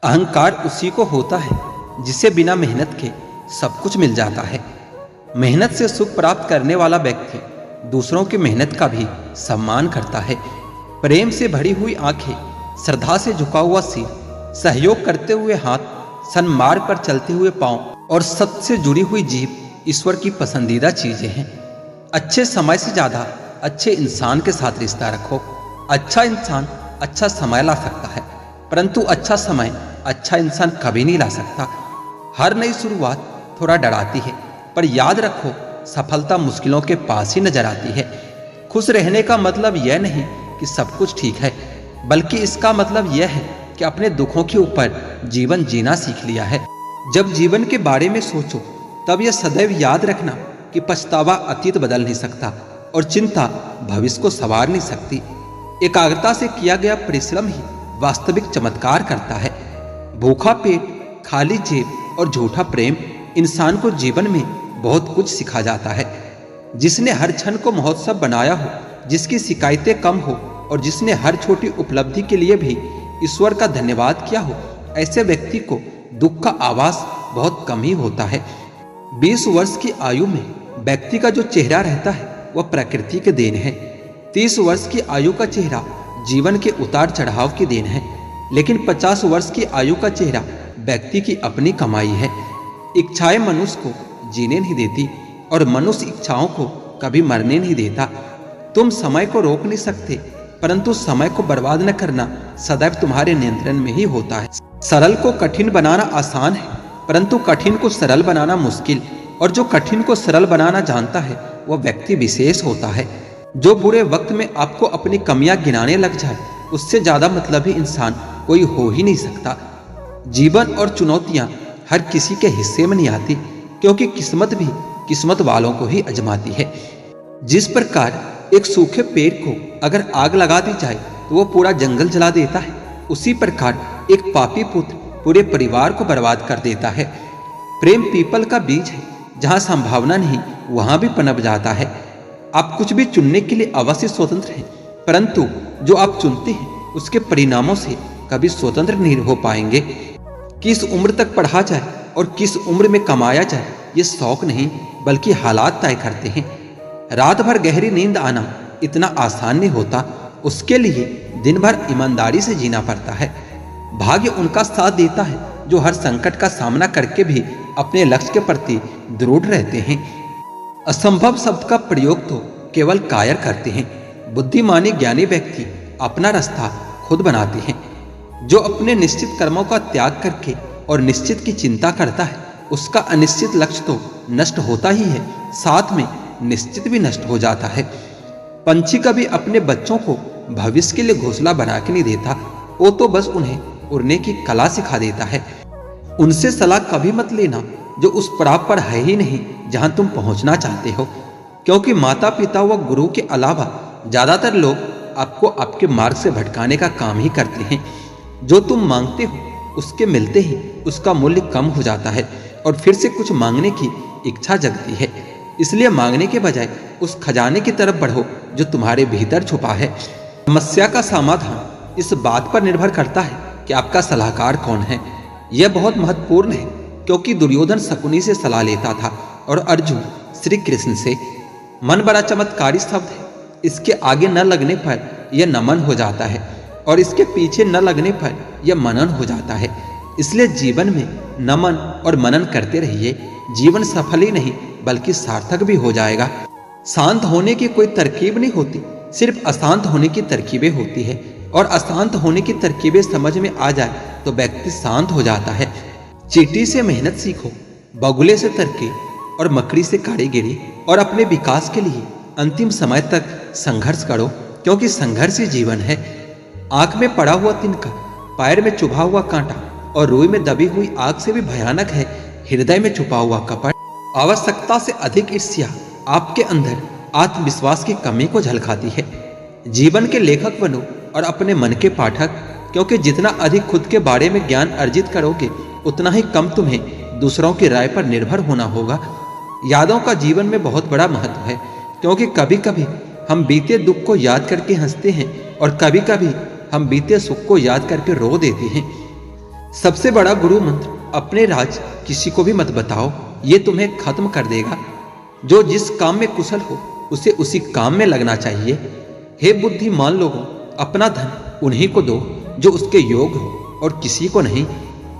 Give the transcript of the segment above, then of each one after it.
अहंकार उसी को होता है जिसे बिना मेहनत के सब कुछ मिल जाता है। मेहनत से सुख प्राप्त करने वाला व्यक्ति दूसरों की मेहनत का भी सम्मान करता है। प्रेम से भरी हुई आंखें, श्रद्धा से झुका हुआ सिर, सहयोग करते हुए हाथ, सन्मार्ग पर चलते हुए पांव और सत्य से जुड़ी हुई जीभ ईश्वर की पसंदीदा चीजें हैं। अच्छे समय से ज्यादा अच्छे इंसान के साथ रिश्ता रखो। अच्छा इंसान अच्छा समय ला सकता है, परंतु अच्छा समय अच्छा इंसान कभी नहीं ला सकता। हर नई शुरुआत थोड़ा डराती है, पर याद रखो सफलता मुश्किलों के पास ही नजर आती है। खुश रहने का मतलब यह नहीं कि सब कुछ ठीक है, बल्कि इसका मतलब यह है कि अपने दुखों के ऊपर जीवन जीना सीख लिया है। जब जीवन के बारे में सोचो तब यह सदैव याद रखना कि पछतावा अतीत बदल नहीं सकता और चिंता भविष्य को संवार नहीं सकती। एकाग्रता से किया गया परिश्रम ही वास्तविक चमत्कार करता है। भूखा पेट, खाली जेब और झूठा प्रेम इंसान को जीवन में बहुत कुछ सिखा जाता है। जिसने हर क्षण को महोत्सव बनाया हो, जिसकी शिकायतें कम हो और जिसने हर छोटी उपलब्धि के लिए भी ईश्वर का धन्यवाद किया हो, ऐसे व्यक्ति को दुख का आभास बहुत कम ही होता है। 20 वर्ष की आयु में व्यक्ति का जो चेहरा रहता है वह प्रकृति के देन है। 30 वर्ष की आयु का चेहरा जीवन के उतार चढ़ाव की देन है, लेकिन 50 वर्ष की आयु का चेहरा व्यक्ति की अपनी कमाई है। इच्छाएं मनुष्य को जीने नहीं देती और मनुष्य इच्छाओं को कभी मरने नहीं देता। तुम समय को रोक नहीं सकते, परंतु समय को बर्बाद न करना सदैव तुम्हारे नियंत्रण में ही होता है। सरल को कठिन बनाना आसान है, परंतु कठिन को सरल बनाना मुश्किल। और जो कठिन को सरल बनाना जानता है वह व्यक्ति विशेष होता है। जो बुरे वक्त में आपको अपनी कमियां गिनाने लग जाए, उससे ज्यादा मतलबी इंसान कोई हो ही नहीं सकता। जीवन और चुनौतियां हर किसी के हिस्से में नहीं आती, क्योंकि किस्मत भी किस्मत वालों को ही आजमाती है। जिस प्रकार एक सूखे पेड़ को अगर आग लगा दी जाए तो वो पूरा जंगल जला देता है, उसी प्रकार एक पापी पुत्र पूरे परिवार को बर्बाद कर देता है। प्रेम पीपल का बीज है, जहां संभावना नहीं वहां भी पनप जाता है। आप कुछ भी चुनने के लिए अवश्य स्वतंत्र हैं, परंतु जो आप चुनते हैं उसके परिणामों से कभी स्वतंत्र नहीं हो पाएंगे। किस उम्र तक पढ़ा जाए और किस उम्र में कमाया जाए, ये शौक नहीं बल्कि हालात तय करते हैं। रात भर गहरी नींद आना इतना आसान नहीं होता, उसके लिए दिन भर ईमानदारी से जीना पड़ता है। भाग्य उनका साथ देता है जो हर संकट का सामना करके भी अपने लक्ष्य के प्रति दृढ़ रहते हैं। असंभव शब्द का प्रयोग तो केवल कायर करते हैं। बुद्धिमानी ज्ञानी व्यक्ति अपना रास्ता खुद बनाते हैं। जो अपने निश्चित कर्मों का त्याग करके और निश्चित की चिंता करता है, उसका अनिश्चित लक्ष्य तो नष्ट होता ही है, साथ में निश्चित भी नष्ट हो जाता है। पंछी कभी अपने बच्चों को भविष्य के लिए घोंसला बना के नहीं देता, वो तो बस उन्हें उड़ने की कला सिखा देता है। उनसे सलाह कभी मत लेना जो उस पड़ाव पर है ही नहीं जहां तुम पहुंचना चाहते हो, क्योंकि माता पिता व गुरु के अलावा ज्यादातर लोग आपको आपके मार्ग से भटकाने का काम ही करते हैं। जो तुम मांगते हो उसके मिलते ही उसका मूल्य कम हो जाता है और फिर से कुछ मांगने की इच्छा जगती है। इसलिए मांगने के बजाय उस खजाने की तरफ बढ़ो जो तुम्हारे भीतर छुपा है। समस्या का समाधान इस बात पर निर्भर करता है कि आपका सलाहकार कौन है। यह बहुत महत्वपूर्ण है, क्योंकि दुर्योधन शकुनी से सलाह लेता था और अर्जुन श्री कृष्ण से। मन बड़ा चमत्कारी शब्द है, इसके आगे न लगने पर यह नमन हो जाता है और इसके पीछे न लगने पर यह मनन हो जाता है। इसलिए जीवन में नमन और मनन करते रहिए। जीवन सफल ही नहीं बल्कि सार्थक भी हो जाएगा। शांत होने की कोई तरकीब नहीं होती, सिर्फ अशांत होने की तरकीबें होती है, और अशांत होने की तरकीबें समझ में आ जाए तो व्यक्ति शांत हो जाता है। चींटी से मेहनत सीखो, बगुले से तरकीब और मकड़ी से कारीगरी, और अपने विकास के लिए अंतिम समय तक संघर्ष करो, क्योंकि संघर्ष ही जीवन है। आंख में पड़ा हुआ तिनका, पैर में चुभा हुआ कांटा और रुई में दबी हुई आग से भी भयानक है हृदय में छुपा हुआ कपट। आवश्यकता से अधिक ईर्ष्या आपके अंदर आत्मविश्वास की कमी को झलकाती है। जीवन के लेखक बनो और अपने मन के पाठक, क्योंकि जितना अधिक खुद के बारे में ज्ञान अर्जित करोगे उतना ही कम तुम्हें दूसरों की राय पर निर्भर होना होगा। यादों का जीवन में बहुत बड़ा महत्व है, क्योंकि कभी कभी हम बीते दुख को याद करके हंसते हैं और कभी कभी हम बीते सुख को याद करके रो देते हैं। सबसे बड़ा गुरु मंत्र, अपने राज किसी को भी मत बताओ, ये तुम्हें खत्म कर देगा। जो जिस काम में कुशल हो उसे उसी काम में लगना चाहिए। हे बुद्धिमान लोगों, अपना धन उन्हीं को दो जो उसके योग हो और किसी को नहीं।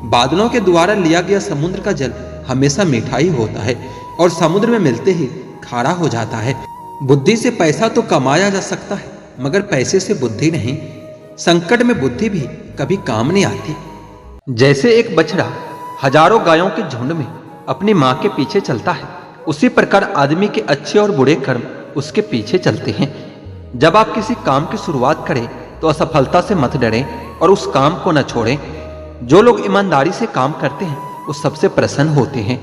बादलों के द्वारा लिया गया समुद्र का जल हमेशा मीठा ही होता है और समुद्र में मिलते ही खारा हो जाता है। बुद्धि से पैसा तो कमाया जा सकता है, मगर पैसे से बुद्धि नहीं। संकट में बुद्धि भी कभी काम नहीं आती। जैसे एक बछड़ा हजारों गायों के झुंड में अपनी माँ के पीछे चलता है, उसी प्रकार आदमी के अच्छे और बुरे कर्म उसके पीछे चलते हैं। जब आप किसी काम की शुरुआत करें तो असफलता से मत डरें और उस काम को न छोड़ें। जो लोग ईमानदारी से काम करते हैं वो सबसे प्रसन्न होते हैं।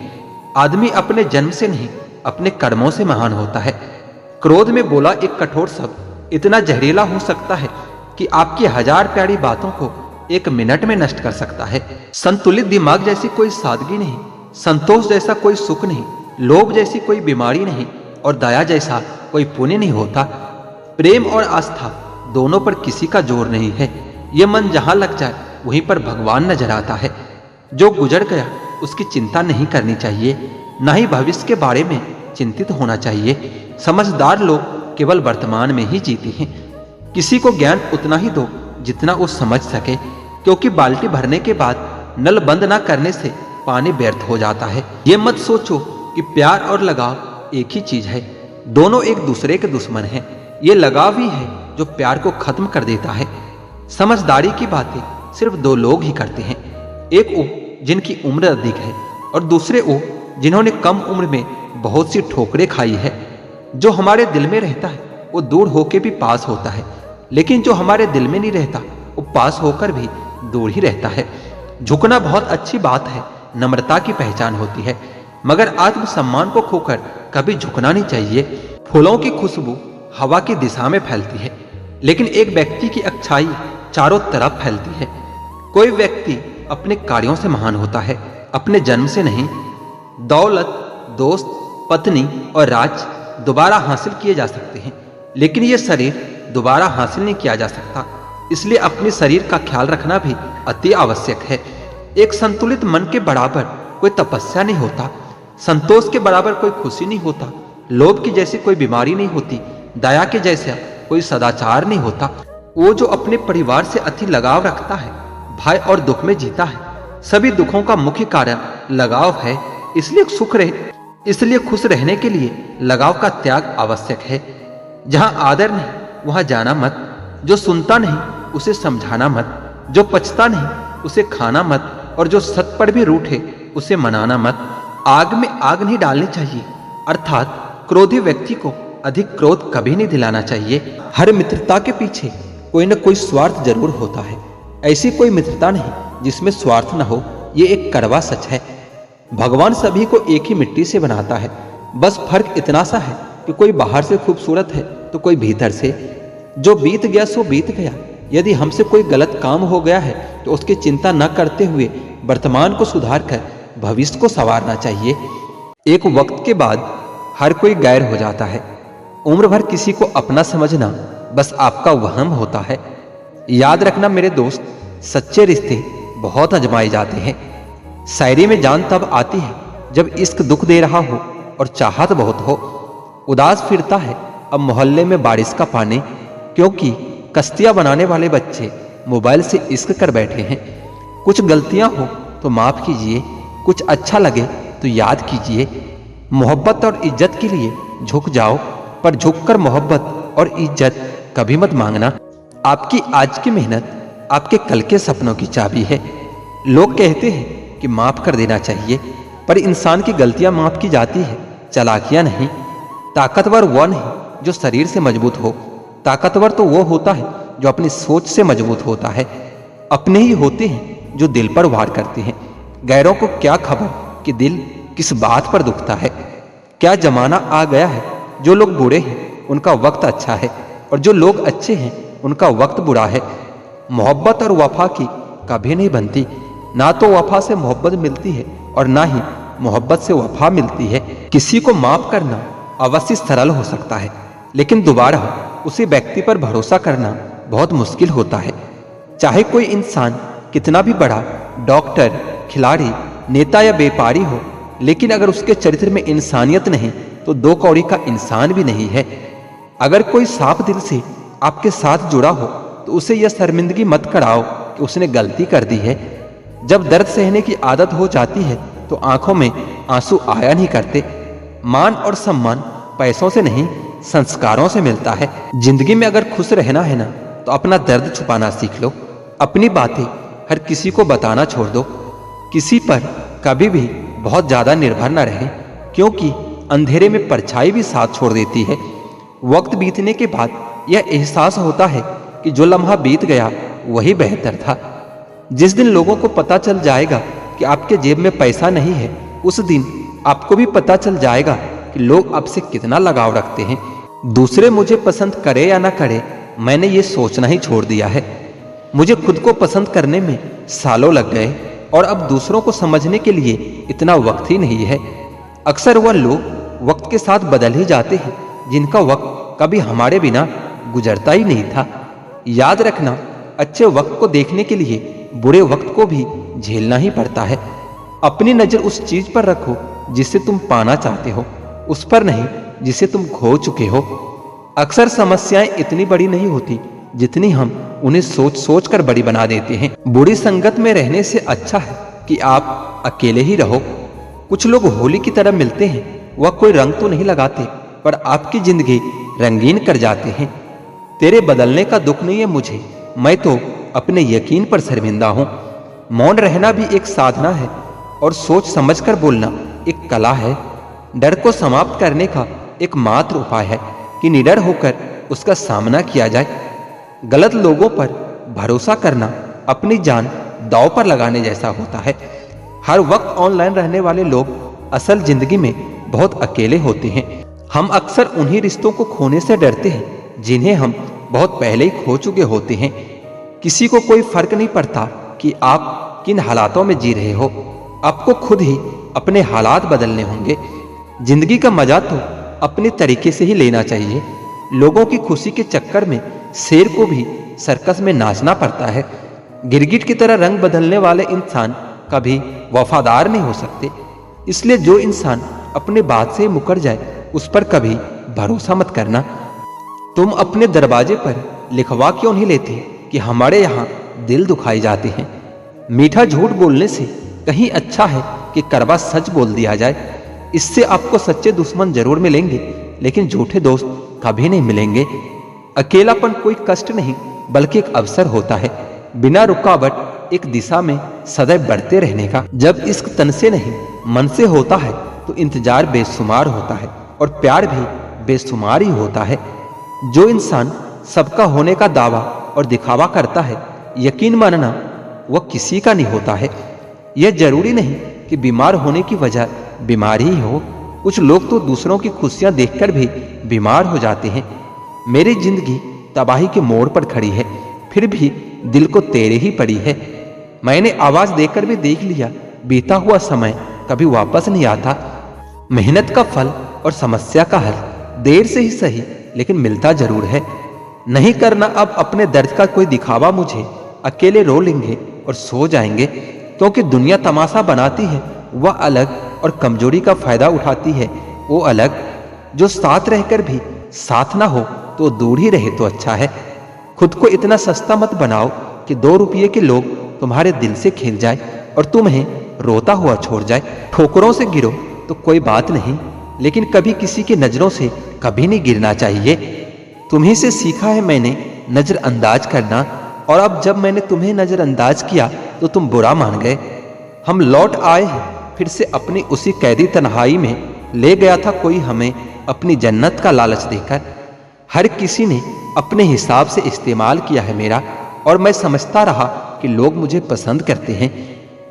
आदमी अपने जन्म से नहीं, अपने कर्मों से महान होता है। क्रोध में बोला एक कठोर शब्द इतना जहरीला हो सकता है कि आपकी 1000 प्यारी बातों को 1 मिनट में नष्ट कर सकता है। संतुलित दिमाग जैसी कोई सादगी नहीं, संतोष जैसा कोई सुख नहीं, लोभ जैसी कोई बीमारी नहीं और दया जैसा कोई पुण्य नहीं होता। प्रेम और आस्था दोनों पर किसी का जोर नहीं है। ये मन जहां लग जाए वहीं पर भगवान नजर आता है। जो गुजर गया उसकी चिंता नहीं करनी चाहिए, न ही भविष्य के बारे में चिंतित होना चाहिए। समझदार लोग केवल वर्तमान में ही जीते हैं। किसी को ज्ञान उतना ही दो जितना वो समझ सके, क्योंकि बाल्टी भरने के बाद नल बंद ना करने से पानी व्यर्थ हो जाता है। ये मत सोचो कि प्यार और लगाव एक ही चीज है, दोनों एक दूसरे के दुश्मन हैं। ये लगाव ही है जो प्यार को खत्म कर देता है। समझदारी की बातें सिर्फ 2 लोग ही करते हैं, एक वो जिनकी उम्र अधिक है और दूसरे वो जिन्होंने कम उम्र में बहुत सी ठोकरें खाई है। जो हमारे दिल में रहता है वो दूर होकर भी पास होता है, लेकिन जो हमारे दिल में नहीं रहता वो पास होकर भी दूर ही रहता है। झुकना बहुत अच्छी बात है, नम्रता की पहचान होती है, मगर आत्मसम्मान को खोकर कभी झुकना नहीं चाहिए। फूलों की खुशबू हवा की दिशा में फैलती है, लेकिन एक व्यक्ति की अच्छाई चारों तरफ फैलती है। कोई व्यक्ति अपने कार्यों से महान होता है, अपने जन्म से नहीं। दौलत, दोस्त, पत्नी और राज दोबारा हासिल किए जा सकते हैं, लेकिन ये शरीर दोबारा हासिल नहीं किया जा सकता। इसलिए अपने शरीर का ख्याल रखना भी अति आवश्यक है। एक संतुलित मन के बराबर कोई तपस्या नहीं होता, संतोष के बराबर कोई खुशी नहीं होता, लोभ की जैसी कोई बीमारी नहीं होती, दया के जैसा कोई सदाचार नहीं होता। वो जो अपने परिवार से अति लगाव रखता है, भय और दुख में जीता है। सभी दुखों का मुख्य कारण लगाव है, इसलिए खुश रहने के लिए लगाव का त्याग आवश्यक है। जहां आदर नहीं वहां जाना मत, जो सुनता नहीं उसे समझाना मत, जो पचता नहीं उसे खाना मत, और जो सत पर भी रूठे उसे मनाना मत। आग में आग नहीं डालनी चाहिए, अर्थात क्रोधी व्यक्ति को अधिक क्रोध कभी नहीं दिलाना चाहिए। हर मित्रता के पीछे कोई न कोई स्वार्थ जरूर होता है। ऐसी कोई मित्रता नहीं जिसमें स्वार्थ न हो, ये एक कड़वा सच है। भगवान सभी को एक ही मिट्टी से बनाता है, बस फर्क इतना सा है कि कोई बाहर से खूबसूरत है तो कोई भीतर से। जो बीत गया सो बीत गया। यदि हमसे कोई गलत काम हो गया है तो उसकी चिंता न करते हुए वर्तमान को सुधार कर भविष्य को संवारना चाहिए। एक वक्त के बाद हर कोई गैर हो जाता है। उम्र भर किसी को अपना समझना बस आपका वहम होता है। याद रखना मेरे दोस्त, सच्चे रिश्ते बहुत आजमाए जाते हैं। शायरी में जान तब आती है जब इश्क दुख दे रहा हो और चाहत बहुत हो। उदास फिरता है अब मोहल्ले में बारिश का पानी, क्योंकि कश्तियां बनाने वाले बच्चे मोबाइल से इश्क कर बैठे हैं। कुछ गलतियां हो तो माफ कीजिए, कुछ अच्छा लगे तो याद कीजिए। मोहब्बत और इज्जत के लिए झुक जाओ, पर झुककर मोहब्बत और इज्जत कभी मत मांगना। आपकी आज की मेहनत आपके कल के सपनों की चाबी है। लोग कहते हैं कि माफ कर देना चाहिए, पर इंसान की गलतियां माफ की जाती है, चालाकियां नहीं। ताकतवर वह नहीं जो शरीर से मजबूत हो, ताकतवर तो वो होता है जो अपनी सोच से मजबूत होता है। अपने ही होते हैं जो दिल पर वार करते हैं। गैरों को क्या खबर कि दिल किस बात पर दुखता है। क्या जमाना आ गया है, जो लोग बुरे हैं उनका वक्त अच्छा है और जो लोग अच्छे हैं उनका वक्त बुरा है। मोहब्बत और वफा की कभी नहीं बनती, ना तो वफा से मोहब्बत मिलती है और ना ही मोहब्बत से वफा मिलती है। किसी को माफ करना अवश्य सरल हो सकता है, लेकिन दोबारा उसी व्यक्ति पर भरोसा करना बहुत मुश्किल होता है। चाहे कोई इंसान कितना भी बड़ा डॉक्टर, खिलाड़ी, नेता या व्यापारी हो, लेकिन अगर उसके चरित्र में इंसानियत नहीं तो दो कौड़ी का इंसान भी नहीं है। अगर कोई साफ दिल से आपके साथ जुड़ा हो तो उसे यह शर्मिंदगी मत कराओ कि उसने गलती कर दी है। जब दर्द सहने की आदत हो जाती है तो आंखों में आंसू आया नहीं करते। मान और सम्मान पैसों से नहीं, संस्कारों से मिलता है। जिंदगी में अगर खुश रहना है ना तो अपना दर्द छुपाना सीख लो। अपनी बातें हर किसी को बताना छोड़ दो। किसी पर कभी भी बहुत ज्यादा निर्भर न रहे, क्योंकि अंधेरे में परछाई भी साथ छोड़ देती है। वक्त बीतने के बाद यह एहसास होता है कि जो लम्हा बीत गया वही बेहतर था। जिस दिन लोगों को पता चल जाएगा कि आपके जेब में पैसा नहीं है, उस दिन आपको भी पता चल जाएगा कि लोग आपसे कितना लगाव रखते हैं। दूसरे मुझे पसंद करे या ना करे, मैंने ये सोचना ही छोड़ दिया है। मुझे खुद को पसंद करने में सालों लग गए और अब दूसरों को समझने के लिए इतना वक्त ही नहीं है। अक्सर वह लोग वक्त के साथ बदल ही जाते हैं जिनका वक्त कभी हमारे बिना गुजरता ही नहीं था। याद रखना, अच्छे वक्त को देखने के लिए बुरे वक्त को भी झेलना ही पड़ता है। अपनी नजर उस चीज पर रखो जिसे तुम पाना चाहते हो, उस पर नहीं जिसे तुम खो चुके हो। अक्सर समस्याएं इतनी बड़ी नहीं होती जितनी हम उन्हें सोच सोच कर बड़ी बना देते हैं। बुरी संगत में रहने से अच्छा है कि आप अकेले ही रहो। कुछ लोग होली की तरह मिलते हैं, वह कोई रंग तो नहीं लगाते पर आपकी जिंदगी रंगीन कर जाते हैं। तेरे बदलने का दुख नहीं है मुझे, मैं तो अपने यकीन पर शर्मिंदा हूं। मौन रहना भी एक साधना है और सोच समझकर बोलना एक कला है। डर को समाप्त करने का एक मात्र उपाय है कि निडर होकर उसका सामना किया जाए। गलत लोगों पर भरोसा करना अपनी जान दांव पर लगाने जैसा होता है। हर वक्त ऑनलाइन रहने वाले लोग असल जिंदगी में बहुत अकेले होते हैं। हम अक्सर उन्हीं रिश्तों को खोने से डरते हैं जिन्हें हम बहुत पहले ही खो चुके होते हैं। किसी को कोई फर्क नहीं पड़ता कि आप किन हालातों में जी रहे हो, आपको खुद ही अपने हालात बदलने होंगे। जिंदगी का मजा तो अपने तरीके से ही लेना चाहिए। लोगों की खुशी के चक्कर में शेर को भी सर्कस में नाचना पड़ता है। गिरगिट की तरह रंग बदलने वाले इंसान कभी वफादार नहीं हो सकते। इसलिए जो इंसान अपने बात से मुकर जाए उस पर कभी भरोसा मत करना। तुम अपने दरवाजे पर लिखवा क्यों नहीं लेते कि हमारे यहाँ दिल दुखाए जाते हैं। मीठा झूठ बोलने से कहीं अच्छा है कि कड़वा सच बोल दिया जाए। इससे आपको सच्चे दुश्मन जरूर मिलेंगे, लेकिन झूठे दोस्त कभी नहीं मिलेंगे। अकेलापन कोई कष्ट नहीं बल्कि एक अवसर होता है, बिना रुकावट एक दिशा में सदैव बढ़ते रहने का। जब इश्क तन से नहीं मन से होता है तो इंतजार बेशुमार होता है और प्यार भी बेशुमार ही होता है। जो इंसान सबका होने का दावा और दिखावा करता है, यकीन मानना वह किसी का नहीं होता है। यह जरूरी नहीं कि बीमार होने की वजह बीमारी ही हो। कुछ लोग तो दूसरों की खुशियां देखकर भी बीमार हो जाते हैं। मेरी जिंदगी तबाही के मोड़ पर खड़ी है, फिर भी दिल को तेरे ही पड़ी है। मैंने आवाज देकर भी देख लिया, बीता हुआ समय कभी वापस नहीं आता। मेहनत का फल और समस्या का हल देर से ही सही लेकिन मिलता जरूर है। नहीं करना अब अपने दर्द का कोई दिखावा मुझे। अकेले रो लेंगे और सो जाएंगे, क्योंकि दुनिया तमाशा बनाती है वह अलग और कमजोरी का फायदा उठाती है वो अलग। जो साथ रहकर भी साथ ना हो तो दूर ही रहे तो अच्छा है। खुद को इतना सस्ता मत बनाओ कि 2 रुपये के लोग तुम्हारे दिल से खेल जाए और तुम्हें रोता हुआ छोड़ जाए। ठोकरों से गिरो तो कोई बात नहीं, लेकिन कभी किसी की नजरों से कभी नहीं गिरना चाहिए। तुम्ही से सीखा है मैंने नजरअंदाज करना, और अब जब मैंने तुम्हें नजरअंदाज किया तो तुम बुरा मान गए। हम लौट आए हैं फिर से अपनी उसी कैदी तन्हाई में। ले गया था कोई हमें अपनी जन्नत का लालच देकर। हर किसी ने अपने हिसाब से इस्तेमाल किया है मेरा, और मैं समझता रहा कि लोग मुझे पसंद करते हैं।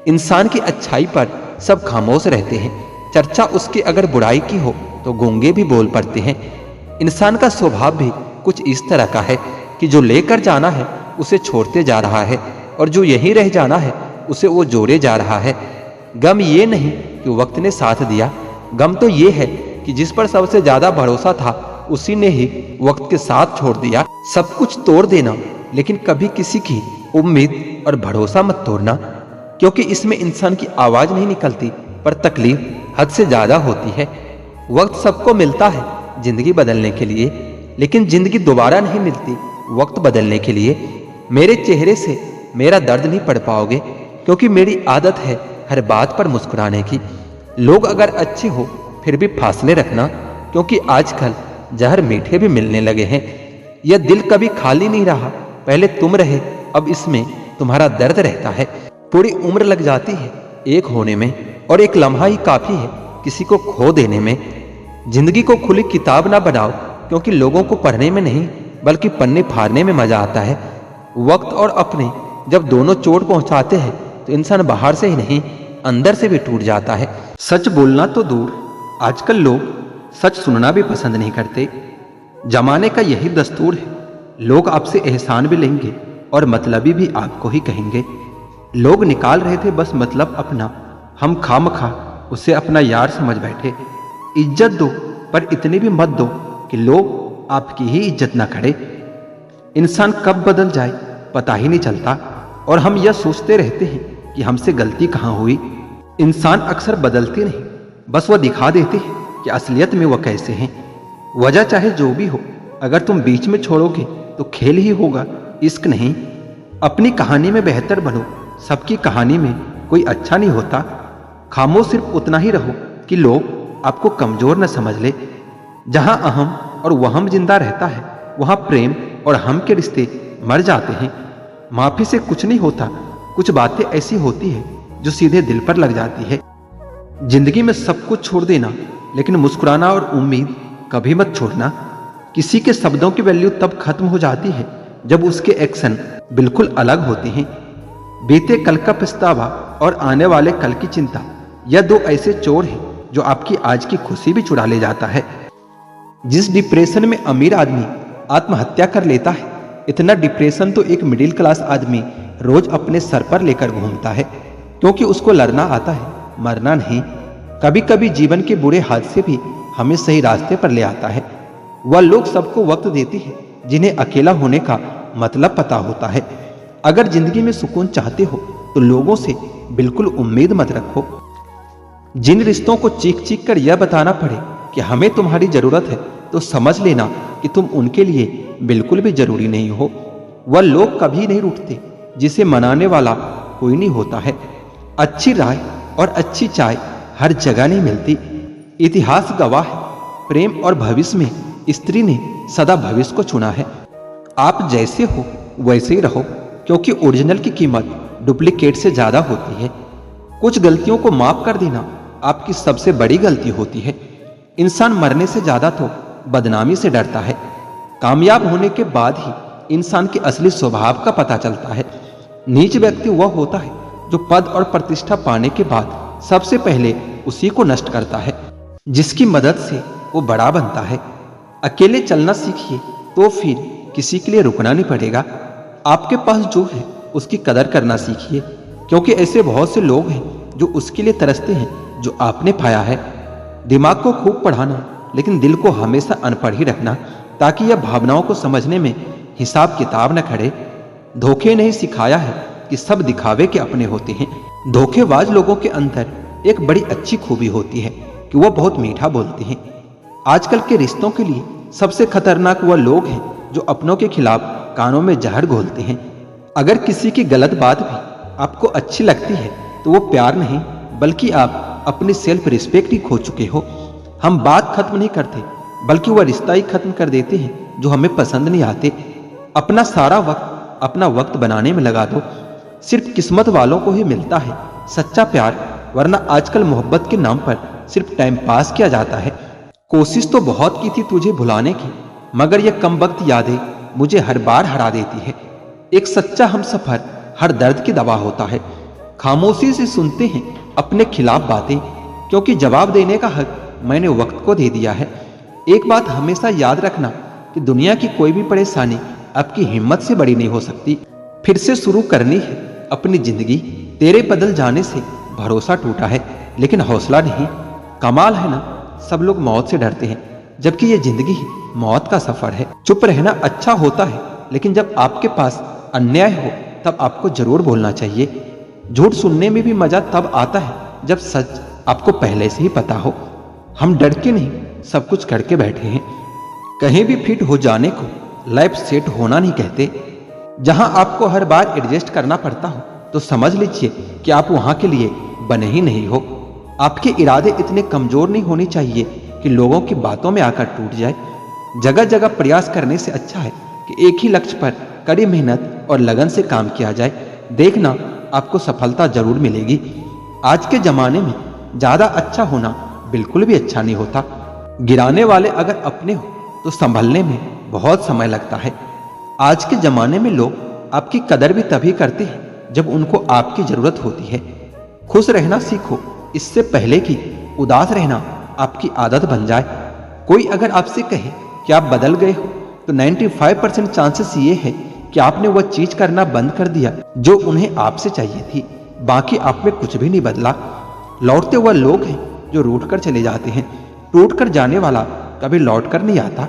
इंसान की अच्छाई पर सब खामोश रहते हैं, चर्चा उसकी अगर बुराई की हो तो गूंगे भी बोल पड़ते हैं। इंसान का स्वभाव भी कुछ इस तरह का है कि जो लेकर जाना है उसे छोड़ते जा रहा है, और जो यहीं रह जाना है उसे वो जोड़े जा रहा है। गम ये नहीं कि वक्त ने साथ दिया, गम तो ये है कि जिस पर सबसे ज्यादा भरोसा था उसी ने ही वक्त के साथ छोड़ दिया। सब कुछ तोड़ देना लेकिन कभी किसी की उम्मीद और भरोसा मत तोड़ना, क्योंकि इसमें इंसान की आवाज नहीं निकलती पर तकलीफ हद से ज्यादा होती है। वक्त सबको मिलता है जिंदगी बदलने के लिए, लेकिन जिंदगी दोबारा नहीं मिलती वक्त बदलने के लिए। मेरे चेहरे से मेरा दर्द नहीं पढ़ पाओगे, क्योंकि मेरी आदत है हर बात पर मुस्कुराने की। लोग अगर अच्छे हो फिर भी फासले रखना, क्योंकि आजकल जहर मीठे भी मिलने लगे हैं। यह दिल कभी खाली नहीं रहा, पहले तुम रहे, अब इसमें तुम्हारा दर्द रहता है। पूरी उम्र लग जाती है एक होने में, और एक लम्हा ही काफी है किसी को खो देने में। जिंदगी को खुली किताब ना बनाओ, क्योंकि लोगों को पढ़ने में नहीं बल्कि पन्ने फाड़ने में मजा आता है। वक्त और अपने जब दोनों चोट पहुंचाते हैं तो इंसान बाहर से ही नहीं अंदर से भी टूट जाता है। सच बोलना तो दूर, आजकल लोग सच सुनना भी पसंद नहीं करते। जमाने का यही दस्तूर है, लोग आपसे एहसान भी लेंगे और मतलबी भी आपको ही कहेंगे। लोग निकाल रहे थे बस मतलब अपना, हम खामखा उसे अपना यार समझ बैठे। इज्जत दो पर इतनी भी मत दो कि लोग आपकी ही इज्जत ना करें। इंसान कब बदल जाए पता ही नहीं चलता, और हम यह सोचते रहते हैं कि हमसे गलती कहाँ हुई। इंसान अक्सर बदलते नहीं, बस वह दिखा देते हैं कि असलियत में वह कैसे हैं। वजह चाहे जो भी हो, अगर तुम बीच में छोड़ोगे तो खेल ही होगा, इश्क नहीं। अपनी कहानी में बेहतर बनो, सबकी कहानी में कोई अच्छा नहीं होता। खामोश सिर्फ उतना ही रहो कि लोग आपको कमजोर न समझ ले। जहां अहम और वहम जिंदा रहता है, वहां प्रेम और हम के रिश्ते मर जाते हैं। माफी से कुछ नहीं होता, कुछ बातें ऐसी होती है जो सीधे दिल पर लग जाती है। जिंदगी में सब कुछ छोड़ देना, लेकिन मुस्कुराना और उम्मीद कभी मत छोड़ना। किसी के शब्दों की वैल्यू तब खत्म हो जाती है जब उसके एक्शन बिल्कुल अलग होते हैं। बीते कल का पछतावा और आने वाले कल की चिंता, यह दो ऐसे चोर हैं जो आपकी आज की खुशी भी चुरा ले जाता है। जिस डिप्रेशन में अमीर आदमी आत्महत्या कर लेता है, इतना डिप्रेशन तो एक मिडिल क्लास आदमी रोज अपने सर पर लेकर घूमता है, क्योंकि उसको लड़ना आता है, मरना नहीं। कभी कभी जीवन के बुरे हादसे भी हमें सही रास्ते पर ले आता है। वह लोग सबको वक्त देते हैं जिन्हें अकेला होने का मतलब पता होता है। अगर जिंदगी में सुकून चाहते हो तो लोगों से बिल्कुल उम्मीद मत रखो। जिन रिश्तों को चीख चीख कर यह बताना पड़े कि हमें तुम्हारी जरूरत है, तो समझ लेना कि तुम उनके लिए बिल्कुल भी जरूरी नहीं हो। वह लोग कभी नहीं रूठते जिसे मनाने वाला कोई नहीं होता है। अच्छी राय और अच्छी चाय हर जगह नहीं मिलती। इतिहास गवाह है, प्रेम और भविष्य में स्त्री ने सदा भविष्य को चुना है। आप जैसे हो वैसे ही रहो, क्योंकि ओरिजिनल की कीमत डुप्लीकेट से ज्यादा होती है। कुछ गलतियों को माफ कर देना आपकी सबसे बड़ी गलती होती है। इंसान मरने से ज्यादा तो बदनामी से डरता है। कामयाब होने के बाद ही इंसान के असली स्वभाव का पता चलता है। नीच व्यक्ति वह होता है जो पद और प्रतिष्ठा पाने के बाद सबसे पहले उसी को नष्ट करता है, जिसकी मदद से वो बड़ा बनता है। अकेले चलना सीखिए तो फिर किसी के लिए रुकना नहीं पड़ेगा। आपके पास जो है उसकी कदर करना सीखिए, क्योंकि ऐसे बहुत से लोग हैं जो उसके लिए तरसते हैं जो आपने पाया है। दिमाग को खूब पढ़ाना, लेकिन दिल को हमेशा अनपढ़ ही रखना, ताकि यह भावनाओं को समझने में हिसाब किताब न खड़े। धोखे ने ही सिखाया है कि सब दिखावे के अपने होते हैं। धोखेबाज लोगों के अंदर एक बड़ी अच्छी खूबी होती है कि वह बहुत मीठा बोलते हैं। आजकल के रिश्तों के लिए सबसे खतरनाक वह लोग हैं जो अपनों के खिलाफ कानों में जहर घोलते हैं। अगर किसी की गलत बात भी आपको अच्छी लगती है तो वो प्यार नहीं, बल्कि आप अपनी सेल्फ रिस्पेक्ट ही खो चुके हो। हम बात खत्म नहीं करते, बल्कि वह रिश्ता ही खत्म कर देते हैं जो हमें पसंद नहीं आते। अपना सारा वक्त अपना वक्त बनाने में लगा दो। सिर्फ किस्मत वालों को ही मिलता है सच्चा प्यार, वरना आजकल मोहब्बत के नाम पर सिर्फ टाइम पास किया जाता है। कोशिश तो बहुत की थी तुझे भुलाने की, मगर यह कम वक्त यादें मुझे हर बार हरा देती है। एक सच्चा हमसफर हर दर्द की दवा होता है। खामोशी से सुनते हैं अपने खिलाफ बातें, क्योंकि जवाब देने का हक मैंने वक्त को दे दिया है। एक बात हमेशा याद रखना कि दुनिया की कोई भी परेशानी आपकी हिम्मत से बड़ी नहीं हो सकती। फिर से शुरू करनी है अपनी जिंदगी। तेरे बदल जाने से भरोसा टूटा है, लेकिन हौसला नहीं। कमाल है ना, सब लोग मौत से डरते हैं, जबकि ये जिंदगी मौत का सफर है। चुप रहना अच्छा होता है, लेकिन जब आपके पास अन्याय हो तब आपको जरूर बोलना चाहिए। झूठ सुनने में भी मजा तब आता है जब सच आपको पहले से ही पता हो। हम डर के नहीं सब कुछ करके बैठे हैं। कहीं भी फिट हो जाने को लाइफ सेट होना नहीं कहते। जहां आपको हर बार एडजस्ट करना पड़ता हो तो समझ लीजिए कि आप वहां के लिए बने ही नहीं हो। आपके इरादे इतने कमजोर नहीं होने चाहिए कि लोगों की बातों में आकर टूट जाए। जगह जगह प्रयास करने से अच्छा है कि एक ही लक्ष्य पर कड़ी मेहनत और लगन से काम किया जाए। देखना आपको सफलता जरूर मिलेगी। आज के जमाने में ज्यादा अच्छा होना बिल्कुल भी अच्छा नहीं होता। गिराने वाले अगर अपने हो तो संभलने में बहुत समय लगता है। आज के जमाने में लोग आपकी कदर भी तभी करते हैं जब उनको आपकी जरूरत होती है। खुश रहना सीखो इससे पहले कि उदास रहना आपकी आदत बन जाए। कोई अगर आपसे कहे कि आप बदल गए हो तो 95% चांसेस ये है कि आपने वह चीज करना बंद कर दिया जो उन्हें आपसे चाहिए थी। बाकी आप में कुछ भी नहीं बदला। लौटते वह लोग हैं जो रूठ कर चले जाते हैं। टूट कर जाने वाला कभी लौट कर नहीं आता।